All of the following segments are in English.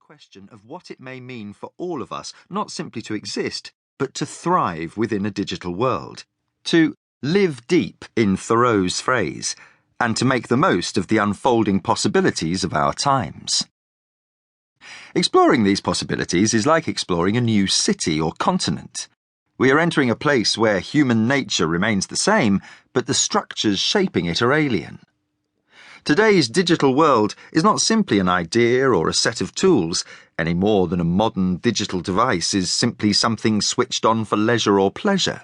question of what it may mean for all of us not simply to exist, but to thrive within a digital world, to live deep, in Thoreau's phrase, and to make the most of the unfolding possibilities of our times. Exploring these possibilities is like exploring a new city or continent. We are entering a place where human nature remains the same, but the structures shaping it are alien. Today's digital world is not simply an idea or a set of tools, any more than a modern digital device is simply something switched on for leisure or pleasure.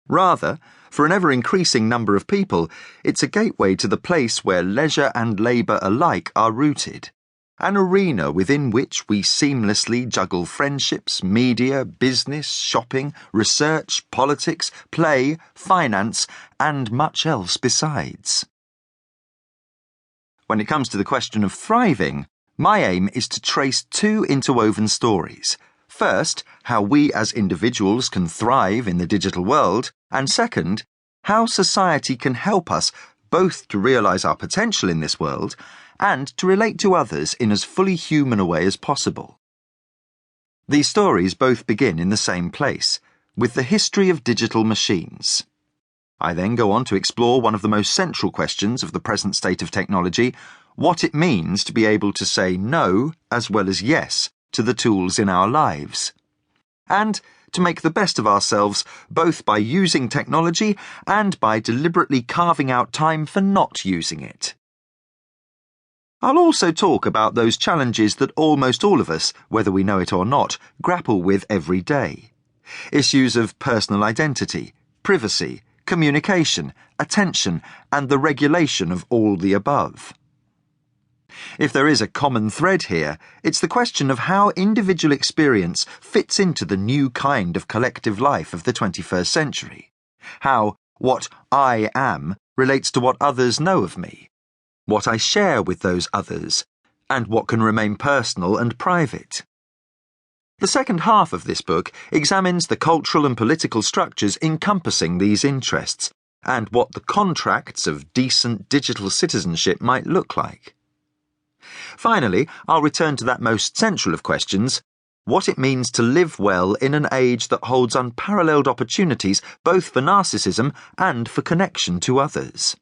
Rather, for an ever-increasing number of people, it's a gateway to the place where leisure and labour alike are rooted. An arena within which we seamlessly juggle friendships, media, business, shopping, research, politics, play, finance, and much else besides. When it comes to the question of thriving, my aim is to trace two interwoven stories. First, how we as individuals can thrive in the digital world, and second, how society can help us both to realise our potential in this world and to relate to others in as fully human a way as possible. These stories both begin in the same place, with the history of digital machines. I then go on to explore one of the most central questions of the present state of technology, what it means to be able to say no as well as yes to the tools in our lives, and to make the best of ourselves both by using technology and by deliberately carving out time for not using it. I'll also talk about those challenges that almost all of us, whether we know it or not, grapple with every day. Issues of personal identity, privacy, communication, attention, and the regulation of all the above. If there is a common thread here, it's the question of how individual experience fits into the new kind of collective life of the 21st century. How what I am relates to what others know of me, what I share with those others, and what can remain personal and private. The second half of this book examines the cultural and political structures encompassing these interests, and what the contracts of decent digital citizenship might look like. Finally, I'll return to that most central of questions, what it means to live well in an age that holds unparalleled opportunities both for narcissism and for connection to others.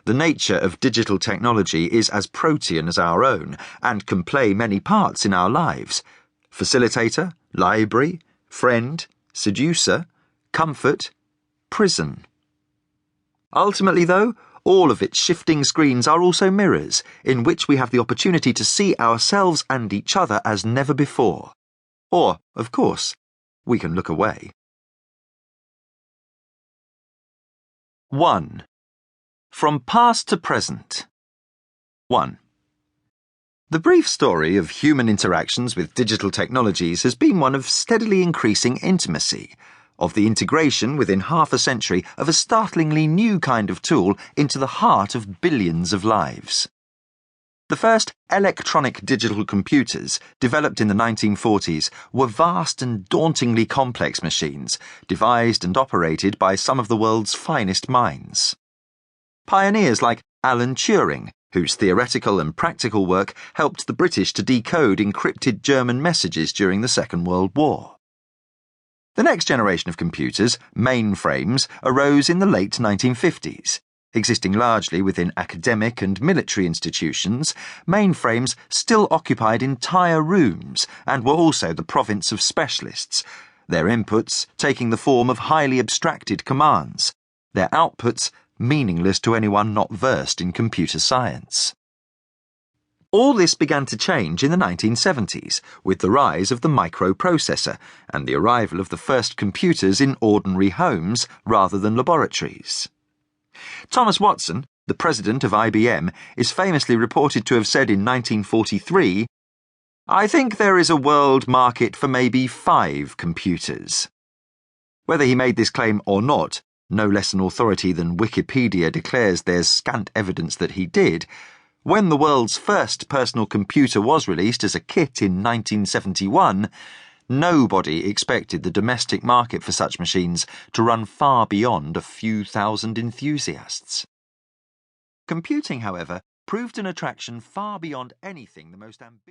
The nature of digital technology is as protean as our own and can play many parts in our lives. Facilitator, library, friend, seducer, comfort, prison. Ultimately, though, all of its shifting screens are also mirrors in which we have the opportunity to see ourselves and each other as never before. Or, of course, we can look away. 1. From past to present. 1. The brief story of human interactions with digital technologies has been one of steadily increasing intimacy, of the integration within half a century of a startlingly new kind of tool into the heart of billions of lives. The first electronic digital computers, developed in the 1940s, were vast and dauntingly complex machines, devised and operated by some of the world's finest minds. Pioneers like Alan Turing, whose theoretical and practical work helped the British to decode encrypted German messages during the Second World War. The next generation of computers, mainframes, arose in the late 1950s. Existing largely within academic and military institutions, mainframes still occupied entire rooms and were also the province of specialists, their inputs taking the form of highly abstracted commands, their outputs meaningless to anyone not versed in computer science. All this began to change in the 1970s with the rise of the microprocessor and the arrival of the first computers in ordinary homes rather than laboratories. Thomas Watson, the president of IBM, is famously reported to have said in 1943, "I think there is a world market for maybe 5 computers." Whether he made this claim or not, no less an authority than Wikipedia declares there's scant evidence that he did. When the world's first personal computer was released as a kit in 1971, nobody expected the domestic market for such machines to run far beyond a few thousand enthusiasts. Computing, however, proved an attraction far beyond anything the most ambitious